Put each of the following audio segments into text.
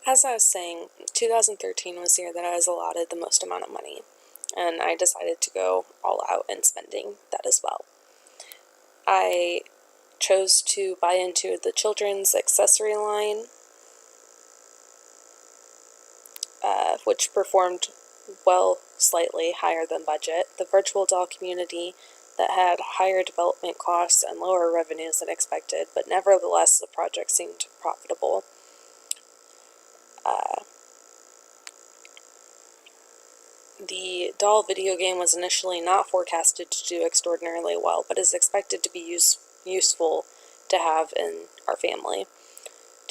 As I was saying, 2013 was the year that I was allotted the most amount of money, and I decided to go all out in spending that as well. I chose to buy into the children's accessory line, which performed well, slightly higher than budget, the virtual doll community that had higher development costs and lower revenues than expected, but nevertheless the project seemed profitable. The doll video game was initially not forecasted to do extraordinarily well, but is expected to be useful to have in our family.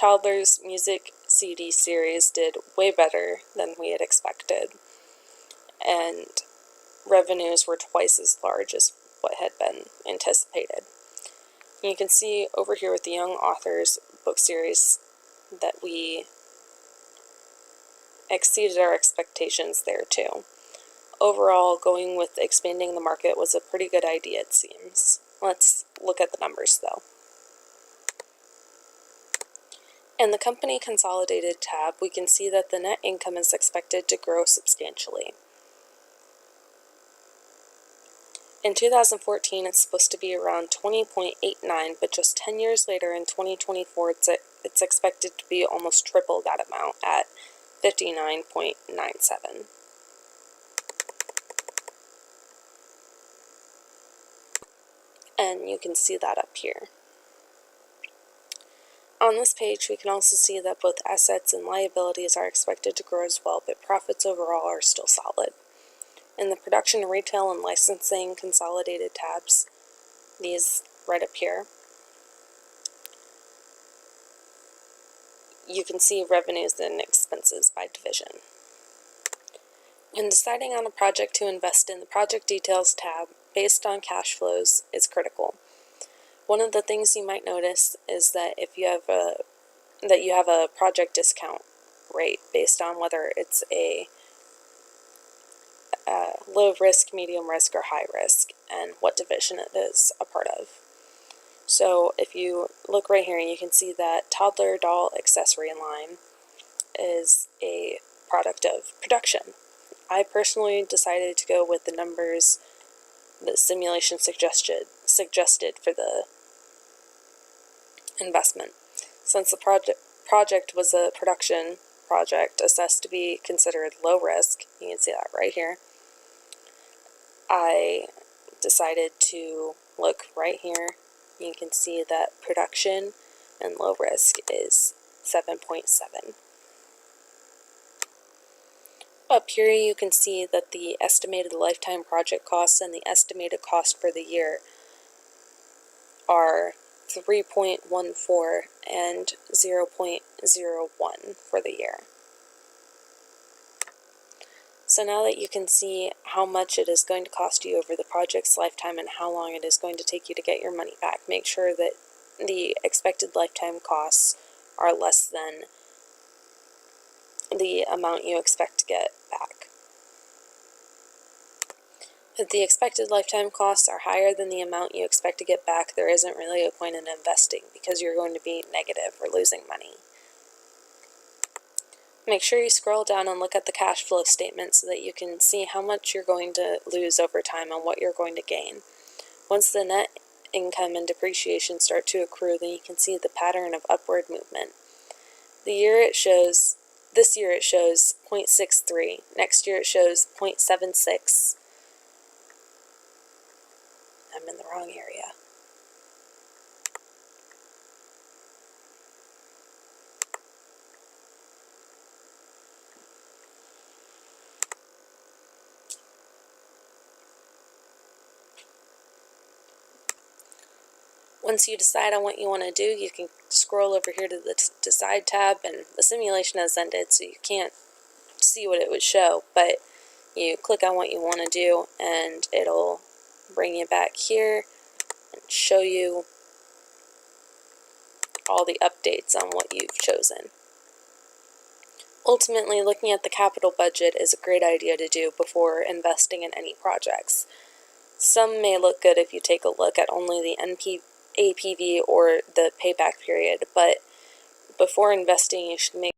Toddler's music CD series did way better than we had expected, and revenues were twice as large as what had been anticipated. You can see over here with the Young Authors book series that we exceeded our expectations there too. Overall, going with expanding the market was a pretty good idea, it seems. Let's look at the numbers though. In the company consolidated tab, we can see that the net income is expected to grow substantially. In 2014, it's supposed to be around 20.89, but just 10 years later in 2024, it's expected to be almost triple that amount at 59.97. And you can see that up here. On this page, we can also see that both assets and liabilities are expected to grow as well, but profits overall are still solid. In the production, retail, and licensing consolidated tabs, these right up here, you can see revenues and expenses by division. When deciding on a project to invest in, the Project Details tab, based on cash flows, is critical. One of the things you might notice is that if you have a project discount rate based on whether it's a low risk, medium risk, or high risk, and what division it is a part of. So if you look right here, you can see that Toddler Doll Accessory line is a product of production. I personally decided to go with the numbers the simulation suggested for the investment. Since the project was a production project assessed to be considered low risk, you can see that right here, I decided to look right here. You can see that production and low risk is 7.7. Up here you can see that the estimated lifetime project costs and the estimated cost for the year are 3.14 and 0.01 for the year. So now that you can see how much it is going to cost you over the project's lifetime and how long it is going to take you to get your money back, make sure that the expected lifetime costs are less than the amount you expect to get back. If the expected lifetime costs are higher than the amount you expect to get back, there isn't really a point in investing because you're going to be negative or losing money. Make sure you scroll down and look at the cash flow statement so that you can see how much you're going to lose over time and what you're going to gain. Once the net income and depreciation start to accrue, then you can see the pattern of upward movement. This year it shows 0.63. Next year it shows 0.76. I'm in the wrong area. Once you decide on what you want to do, you can scroll over here to the Decide tab, and the simulation has ended, so you can't see what it would show, but you click on what you want to do, and it'll bring you back here and show you all the updates on what you've chosen. Ultimately, looking at the capital budget is a great idea to do before investing in any projects. Some may look good if you take a look at only the APV or the payback period, but before investing you should make